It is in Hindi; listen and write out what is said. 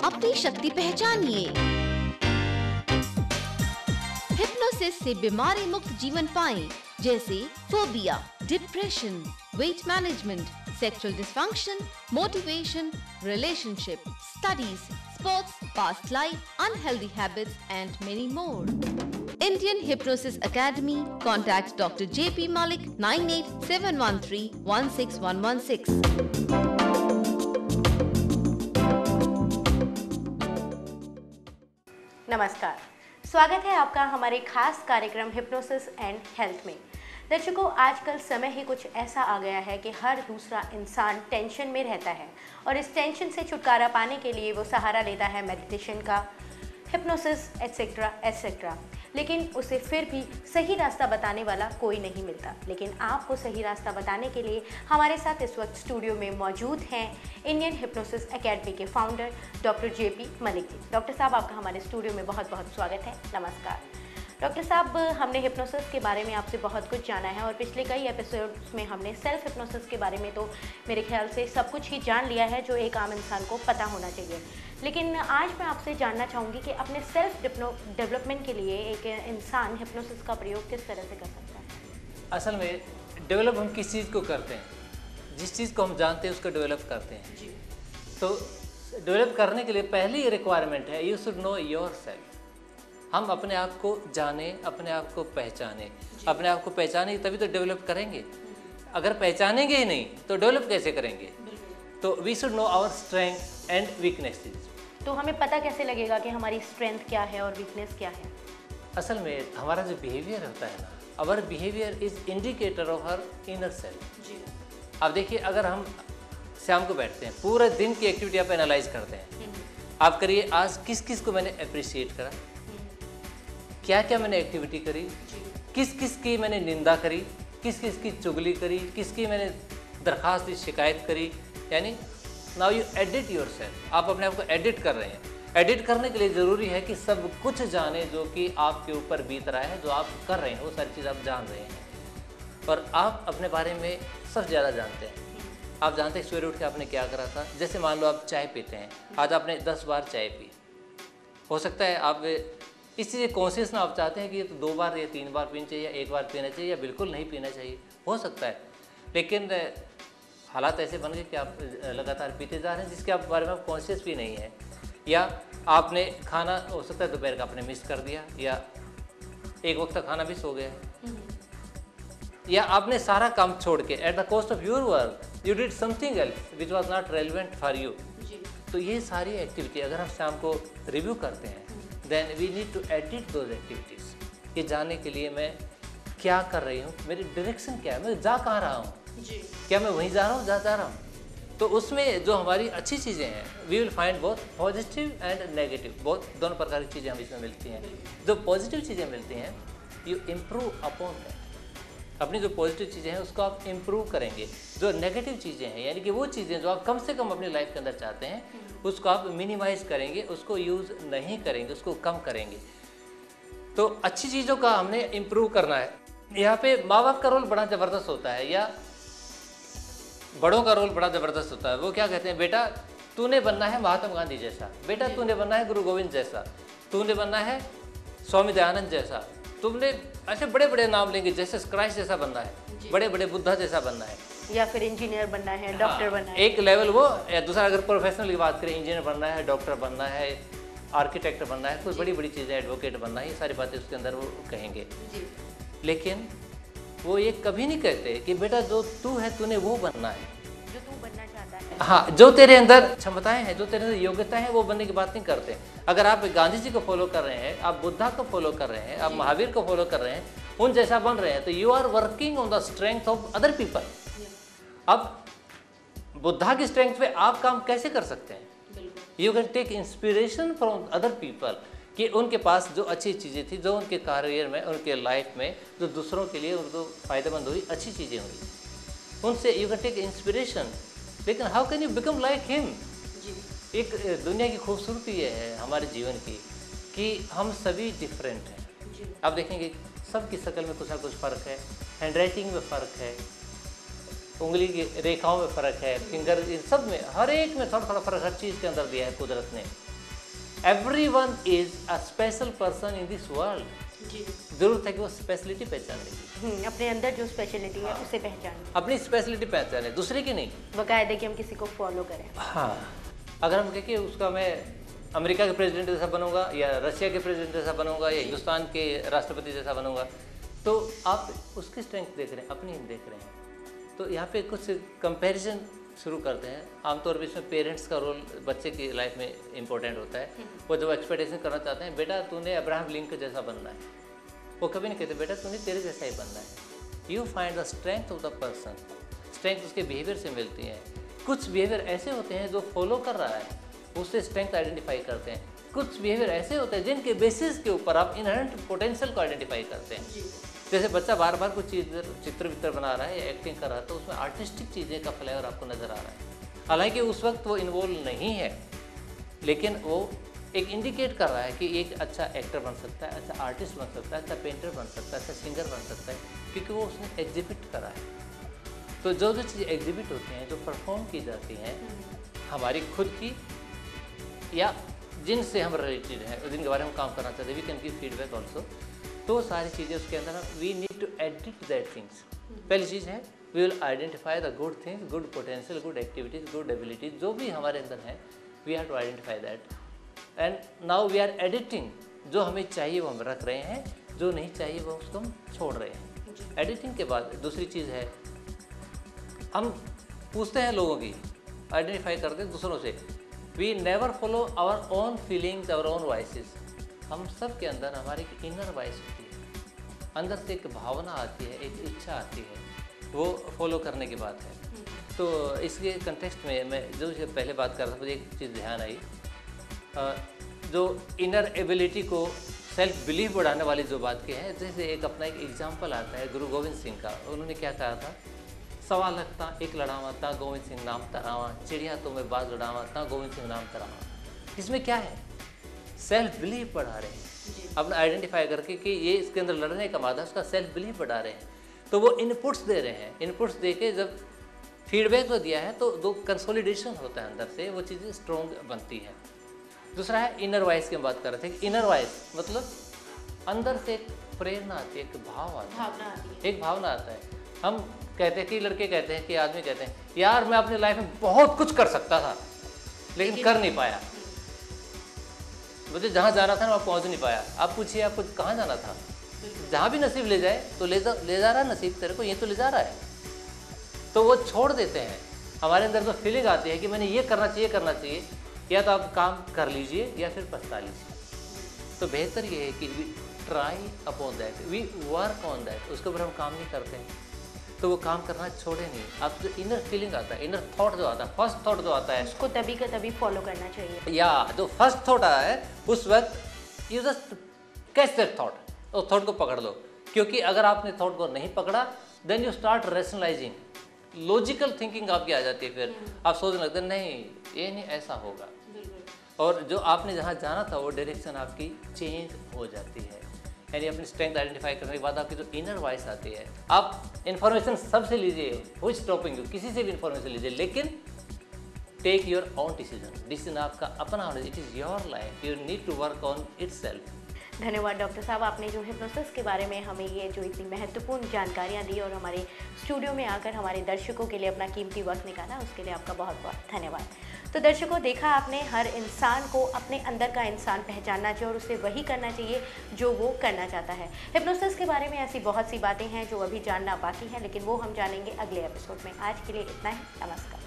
अपनी शक्ति पहचानिए। हिप्नोसिस से बीमारी मुक्त जीवन पाएं, जैसे phobia, depression, weight management, sexual dysfunction, motivation, relationship, studies, sports, past life, unhealthy habits and many more. Indian Hypnosis Academy. Contact Dr. J.P. Malik 987116 नमस्कार, स्वागत है आपका हमारे खास कार्यक्रम हिप्नोसिस एंड हेल्थ में। दर्शकों, आजकल समय ही कुछ ऐसा आ गया है कि हर दूसरा इंसान टेंशन में रहता है और इस टेंशन से छुटकारा पाने के लिए वो सहारा लेता है मेडिटेशन का, हिप्नोसिस एटसेट्रा एटसेट्रा। लेकिन उसे फिर भी सही रास्ता बताने वाला कोई नहीं मिलता। लेकिन आपको सही रास्ता बताने के लिए हमारे साथ इस वक्त स्टूडियो में मौजूद हैं इंडियन हिप्नोसिस एकेडमी के founder doctor JP Malik ji. Doctor साहब, आपका हमारे स्टूडियो में बहुत बहुत स्वागत है। नमस्कार डॉक्टर साहब, हमने हिप्नोसिस के बारे में आपसे बहुत कुछ जाना है और पिछले कई एपिसोड्स में हमने सेल्फ हिप्नोसिस के बारे में तो मेरे ख्याल से सब कुछ ही जान लिया है जो एक आम इंसान को पता होना चाहिए। लेकिन आज मैं आपसे जानना चाहूँगी कि अपने सेल्फ डेवलपमेंट के लिए एक इंसान हिप्नोसिस का प्रयोग किस तरह से कर सकता है? असल में डेवलप हम किस चीज़ को करते हैं, जिस चीज़ को हम जानते हैं उसको डेवलप करते हैं जी। तो डेवलप करने के लिए पहली रिक्वायरमेंट है you should know your self. हम अपने आप को जाने, अपने आप को पहचाने। अपने आप को पहचाने तभी तो डेवलप करेंगे। अगर पहचानेंगे ही नहीं तो डेवलप कैसे करेंगे? तो we should know our strength and weaknesses. तो हमें पता कैसे लगेगा कि हमारी स्ट्रेंथ क्या है और वीकनेस क्या है? असल में हमारा जो बिहेवियर होता है ना, our behaviour is indicator of our inner self जी। अब देखिए, अगर हम शाम को बैठते हैं, पूरे दिन की एक्टिविटी आप एनालाइज करते हैं, आप करिए आज किस किस को मैंने अप्रिशिएट करा, क्या क्या मैंने एक्टिविटी करी, किस किस की मैंने निंदा करी, किस किस की चुगली करी, किसकी मैंने दरखास्त दी, शिकायत करी। यानी now you edit your self. आप अपने आप को एडिट कर रहे हैं। एडिट करने के लिए ज़रूरी है कि सब कुछ जाने जो कि आपके ऊपर बीत रहा है, जो आप कर रहे हैं वो सारी चीज़ आप जान रहे हैं और आप अपने बारे में सबसे ज़्यादा जानते हैं। आप जानते हैं सवेरे उठ के आपने क्या करा था। जैसे मान लो आप चाय पीते हैं, आज आपने 10 बार चाय पी। हो सकता है आप इस चीज़ कॉन्शियस ना आप चाहते हैं कि ये तो 2 बार या 3 बार पीना चाहिए या 1 बार पीना चाहिए या बिल्कुल नहीं पीना चाहिए, हो सकता है। लेकिन हालात ऐसे बन गए कि आप लगातार पीते जा रहे हैं जिसके आप बारे में आप कॉन्शियस भी नहीं है। या आपने खाना, हो सकता है दोपहर का आपने मिस कर दिया या एक वक्त का खाना मिस हो गया, या आपने सारा काम छोड़ के at the cost of your work you did something else which was not relevant for you. तो ये सारी एक्टिविटी अगर हम शाम को रिव्यू करते हैं, then we need to edit those activities. ये जानने के लिए मैं क्या कर रही हूँ, मेरी डायरेक्शन क्या है, मैं जा कहाँ रहा हूँ, क्या मैं वहीं जा रहा हूँ, जा रहा हूँ। तो उसमें जो हमारी अच्छी चीज़ें हैं, we will find both positive and negative, both दोनों प्रकार की चीज़ें हमें इसमें मिलती हैं। जो पॉजिटिव चीज़ें मिलती हैं यू इम्प्रूव अपॉन दैट। अपनी जो पॉजिटिव चीज़ें हैं उसको आप इम्प्रूव करेंगे। जो नेगेटिव चीज़ें हैं, यानी कि वो चीज़ें जो आप कम से कम अपनी लाइफ के अंदर चाहते हैं, उसको आप मिनिमाइज़ करेंगे, उसको यूज़ नहीं करेंगे, उसको कम करेंगे। तो अच्छी चीज़ों का हमने इम्प्रूव करना है। यहाँ पे माँ बाप का रोल बड़ा ज़बरदस्त होता है या बड़ों का रोल बड़ा ज़बरदस्त होता है। वो क्या कहते हैं, बेटा तूने बनना है महात्मा गांधी जैसा, बेटा तूने बनना है गुरु गोविंद जैसा, तूने बनना है स्वामी दयानंद जैसा, तुमने ऐसे बड़े बड़े नाम लेंगे, जैसे क्राइस्ट जैसा बनना है, बड़े बड़े बुद्धा जैसा बनना है, या फिर इंजीनियर बनना है, डॉक्टर बनना है। एक लेवल वो, या दूसरा अगर प्रोफेशनल की बात करें, इंजीनियर बनना है, डॉक्टर बनना है, आर्किटेक्ट बनना है, कुछ बड़ी बड़ी चीज़ें, एडवोकेट बनना है, ये सारी बातें उसके अंदर वो कहेंगे। लेकिन वो ये कभी नहीं कहते कि बेटा जो तू है तूने वो बनना है जो तू बनना चाहता है। हाँ, जो तेरे अंदर क्षमताएं हैं, जो तेरे अंदर योग्यताएं हैं, वो बनने की बात नहीं करते। अगर आप गांधी जी को फॉलो कर रहे हैं, आप बुद्धा को फॉलो कर रहे हैं, आप महावीर को फॉलो कर रहे हैं, उन जैसा बन रहे हैं, तो you are working on the strength of other people. अब बुद्धा की स्ट्रेंथ पे आप काम कैसे कर सकते हैं? You can take inspiration from other people कि उनके पास जो अच्छी चीज़ें थी, जो उनके करियर में, उनके लाइफ में, जो दूसरों के लिए उनको फ़ायदेमंद हुई, अच्छी चीज़ें हुई, उनसे यू कैन टेक इंस्पिरेशन। लेकिन how can you become like him? एक दुनिया की खूबसूरती ये है हमारे जीवन की कि हम सभी डिफरेंट हैं। आप देखेंगे सबकी शक्ल में कुछ ना कुछ फ़र्क है, हैंड राइटिंग में फ़र्क है, उंगली की रेखाओं में फ़र्क है, फिंगर, इन सब में, हर एक में थोड़ा थोड़ा फ़र्क हर चीज़ के अंदर दिया है कुदरत ने। Everyone is a special person in this world. जरूरत है कि वो स्पेशलिटी पहचानने की, अपने अंदर जो स्पेशलिटी है उसे पहचाने, अपनी स्पेशलिटी पहचाने, दूसरे की नहीं। बाकायदे कि हम किसी को फॉलो करें। हाँ, अगर हम कहें कि उसका मैं अमेरिका के प्रेसिडेंट जैसा बनूंगा या रशिया के प्रेसिडेंट जैसा बनूंगा या हिंदुस्तान के राष्ट्रपति जैसा बनूंगा, तो आप उसकी स्ट्रेंथ देख रहे हैं, अपनी नहीं देख रहे हैं। तो यहाँ पे कुछ कंपैरिजन शुरू करते हैं। आमतौर पर इसमें पेरेंट्स का रोल बच्चे की लाइफ में इम्पोर्टेंट होता है। वो जब एक्सपेक्टेशन करना चाहते हैं, बेटा तूने अब्राहम लिंकन जैसा बनना है, वो कभी नहीं कहते बेटा तूने तेरे जैसा ही बनना है। You find the strength of the person, strength उसके बिहेवियर से मिलती है। कुछ बिहेवियर ऐसे होते हैं जो फॉलो कर रहा है, उससे स्ट्रेंथ आइडेंटिफाई करते हैं। कुछ बिहेवियर ऐसे होते हैं जिनके बेसिस के ऊपर आप इनहेरेंट पोटेंशियल को आइडेंटिफाई करते हैं। जैसे बच्चा बार बार कुछ चीज़ चित्र वित्र बना रहा है या एक्टिंग कर रहा है, तो उसमें आर्टिस्टिक चीज़ें का फ्लेवर आपको नज़र आ रहा है। हालांकि उस वक्त वो इन्वॉल्व नहीं है, लेकिन वो एक इंडिकेट कर रहा है कि एक अच्छा एक्टर बन सकता है, अच्छा आर्टिस्ट बन सकता है, अच्छा पेंटर बन सकता है, अच्छा सिंगर बन सकता है, क्योंकि वो उसने एग्जिबिट करा है। तो जो जो चीज़ें एग्जिबिट होती हैं, जो परफॉर्म की जाती हैं, हमारी खुद की या जिनसे हम रिलेटेड हैं, जिनके बारे में हम काम करना चाहते हैं, we can give feedback also. तो सारी चीज़ें उसके अंदर we need to edit that things. पहली चीज़ है we will identify the good things, good potential, good activities, good abilities जो भी हमारे अंदर हैं, we have to identify that and now we are editing. जो हमें चाहिए वो हम रख रहे हैं, जो नहीं चाहिए वो उसको हम छोड़ रहे हैं। एडिटिंग के बाद दूसरी चीज़ है, हम पूछते हैं लोगों की, आइडेंटिफाई करते हैं दूसरों से। We never follow our own feelings, our own voices. हम सब के अंदर हमारी एक इनर वॉइस होती है, अंदर से एक भावना आती है, एक इच्छा आती है, वो फॉलो करने की बात है। तो इसके कंटेक्स्ट में मैं जो पहले बात कर रहा था, मुझे एक चीज़ ध्यान आई, जो इनर एबिलिटी को सेल्फ बिलीफ बढ़ाने वाली जो बात की है। जैसे एक अपना एक एग्जाम्पल आता है गुरु गोविंद सिंह का। उन्होंने क्या कहा था, सवा लखता एक लड़ावा ता गोविंद सिंह नाम तरावा, चिड़िया तो मैं बाज लड़ावा ता गोविंद सिंह नाम तरावा। इसमें क्या है, सेल्फ बिलीफ बढ़ा रहे हैं, अपना आइडेंटिफाई करके कि ये इसके अंदर लड़ने का मादा, उसका सेल्फ बिलीफ बढ़ा रहे हैं। तो वो इनपुट्स दे रहे हैं, इनपुट्स दे के जब फीडबैक जो दिया है, तो दो कंसोलिडेशन होता है अंदर से, वो चीज़ें स्ट्रॉन्ग बनती है। दूसरा है इनर वॉइस की हम बात कर रहे थे। इनर वॉइस मतलब अंदर से एक प्रेरणा आती है, एक भाव आता है, एक भावना आता है। हम कहते हैं कि लड़के कहते हैं कि आदमी कहते हैं, यार मैं अपनी लाइफ में बहुत कुछ कर सकता था लेकिन कर नहीं पाया, मुझे जहाँ जाना था ना वहाँ पहुँच नहीं पाया। आप पूछिए आपको कहाँ जाना था, जहाँ भी नसीब ले जाए तो ले जा रहा है नसीब तेरे को, ये तो ले जा रहा है। तो वो छोड़ देते हैं। हमारे अंदर तो फीलिंग आती है कि मैंने ये करना चाहिए, या तो आप काम कर लीजिए या फिर पछता लीजिए। तो बेहतर ये है कि we try upon that, we work on that. उसके ऊपर हम काम नहीं करते हैं तो वो काम करना छोड़े नहीं। आप जो इनर फीलिंग आता है, इनर थॉट जो आता है, फर्स्ट थॉट जो आता है, उसको तभी का तभी फॉलो करना चाहिए। या जो फर्स्ट थॉट आया है उस वक्त you just catch that thought, उस थॉट को पकड़ लो। क्योंकि अगर आपने थॉट को नहीं पकड़ा, then you start rationalising, logical thinking आपकी आ जाती है। फिर आप सोचने लगते हैं नहीं ये नहीं ऐसा होगा, और जो आपने जहाँ जाना था वो डायरेक्शन आपकी चेंज हो जाती है। यानी अपनी स्ट्रेंथ आइडेंटिफाई करने के बाद आपकी जो इनर वॉइस आती है, आप इन्फॉर्मेशन सबसे लीजिए, हुई स्टॉपिंग यू, किसी से भी इन्फॉर्मेशन लीजिए, लेकिन टेक योर ओन डिसीजन आपका अपना होना, it is your life, you need to work on itself. धन्यवाद डॉक्टर साहब, आपने जो हिप्नोसिस के बारे में हमें ये जो इतनी महत्वपूर्ण जानकारियाँ दी और हमारे स्टूडियो में आकर हमारे दर्शकों के लिए अपना कीमती वक्त निकाला, उसके लिए आपका बहुत बहुत धन्यवाद। तो दर्शकों, देखा आपने, हर इंसान को अपने अंदर का इंसान पहचानना चाहिए और उसे वही करना चाहिए जो वो करना चाहता है। हिप्नोसिस के बारे में ऐसी बहुत सी बातें हैं जो अभी जानना बाकी हैं, लेकिन वो हम जानेंगे अगले एपिसोड में। आज के लिए इतना ही, नमस्कार।